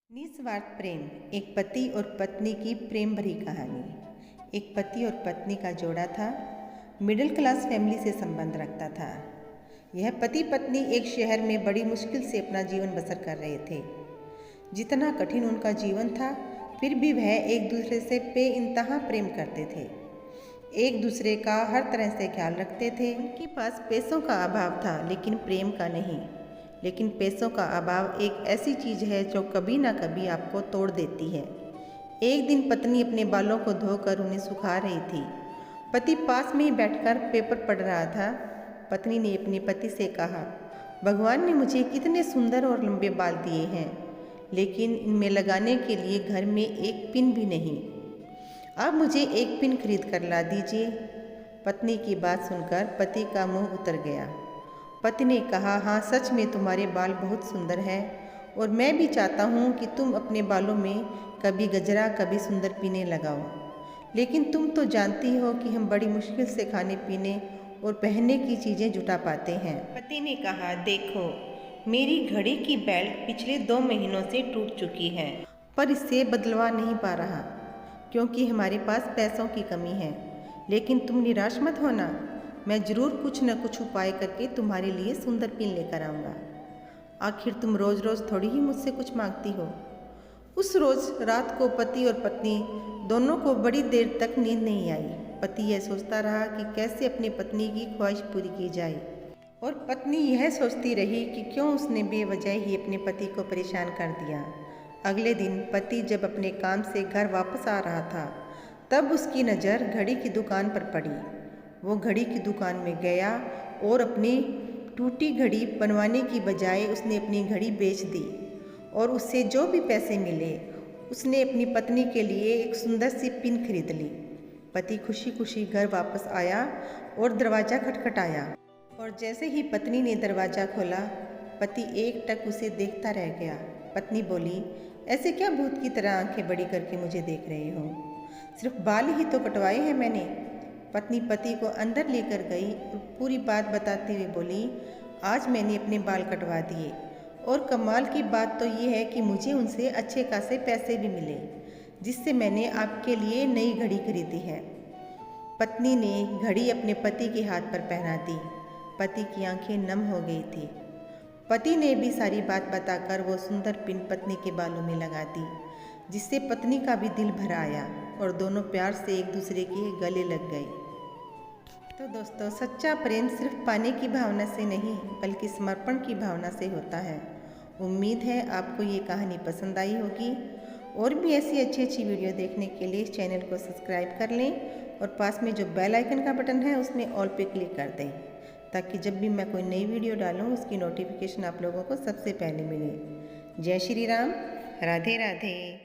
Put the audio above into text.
निस्वार्थ प्रेम, एक पति और पत्नी की प्रेम भरी कहानी। एक पति और पत्नी का जोड़ा था। मिडिल क्लास फैमिली से संबंध रखता था। यह पति पत्नी एक शहर में बड़ी मुश्किल से अपना जीवन बसर कर रहे थे। जितना कठिन उनका जीवन था, फिर भी वह एक दूसरे से बेइंतहा प्रेम करते थे। एक दूसरे का हर तरह से ख्याल रखते थे। उनके पास पैसों का अभाव था, लेकिन प्रेम का नहीं। लेकिन पैसों का अभाव एक ऐसी चीज़ है जो कभी ना कभी आपको तोड़ देती है। एक दिन पत्नी अपने बालों को धोकर उन्हें सुखा रही थी। पति पास में ही बैठकर पेपर पढ़ रहा था। पत्नी ने अपने पति से कहा, भगवान ने मुझे कितने सुंदर और लंबे बाल दिए हैं, लेकिन इनमें लगाने के लिए घर में एक पिन भी नहीं। आप मुझे एक पिन खरीद कर ला दीजिए। पत्नी की बात सुनकर पति का मुंह उतर गया। पति ने कहा, हाँ सच में तुम्हारे बाल बहुत सुंदर हैं और मैं भी चाहता हूँ कि तुम अपने बालों में कभी गजरा कभी सुंदर पीने लगाओ, लेकिन तुम तो जानती हो कि हम बड़ी मुश्किल से खाने पीने और पहनने की चीज़ें जुटा पाते हैं। पति ने कहा, देखो मेरी घड़ी की बेल्ट पिछले 2 महीनों से टूट चुकी है, पर इससे बदलवा नहीं पा रहा क्योंकि हमारे पास पैसों की कमी है। लेकिन तुम निराश मत होना, मैं ज़रूर कुछ न कुछ उपाय करके तुम्हारे लिए सुंदर पिन लेकर आऊँगा। आखिर तुम रोज़ रोज़ थोड़ी ही मुझसे कुछ मांगती हो। उस रोज़ रात को पति और पत्नी दोनों को बड़ी देर तक नींद नहीं आई। पति यह सोचता रहा कि कैसे अपनी पत्नी की ख्वाहिश पूरी की जाए, और पत्नी यह सोचती रही कि क्यों उसने बेवजह ही अपने पति को परेशान कर दिया। अगले दिन पति जब अपने काम से घर वापस आ रहा था, तब उसकी नज़र घड़ी की दुकान पर पड़ी। वो घड़ी की दुकान में गया और अपनी टूटी घड़ी बनवाने की बजाय उसने अपनी घड़ी बेच दी, और उससे जो भी पैसे मिले उसने अपनी पत्नी के लिए एक सुंदर सी पिन खरीद ली। पति खुशी खुशी घर वापस आया और दरवाज़ा खटखटाया, और जैसे ही पत्नी ने दरवाज़ा खोला, पति एकटक उसे देखता रह गया। पत्नी बोली, ऐसे क्या भूत की तरह आंखें बड़ी करके मुझे देख रहे हो? सिर्फ बाल ही तो कटवाए हैं मैंने। पत्नी पति को अंदर लेकर गई और पूरी बात बताते हुए बोली, आज मैंने अपने बाल कटवा दिए, और कमाल की बात तो ये है कि मुझे उनसे अच्छे खासे पैसे भी मिले, जिससे मैंने आपके लिए नई घड़ी खरीदी है। पत्नी ने घड़ी अपने पति के हाथ पर पहना दी। पति की आंखें नम हो गई थी। पति ने भी सारी बात बताकर वो सुंदर पिन पत्नी के बालों में लगा दी, जिससे पत्नी का भी दिल भर आया और दोनों प्यार से एक दूसरे के गले लग गए। तो दोस्तों, सच्चा प्रेम सिर्फ पाने की भावना से नहीं, बल्कि समर्पण की भावना से होता है। उम्मीद है आपको ये कहानी पसंद आई होगी। और भी ऐसी अच्छी वीडियो देखने के लिए इस चैनल को सब्सक्राइब कर लें, और पास में जो बेल आइकन का बटन है उसमें ऑल पे क्लिक कर दें, ताकि जब भी मैं कोई नई वीडियो डालूँ उसकी नोटिफिकेशन आप लोगों को सबसे पहले मिले। जय श्री राम, राधे राधे।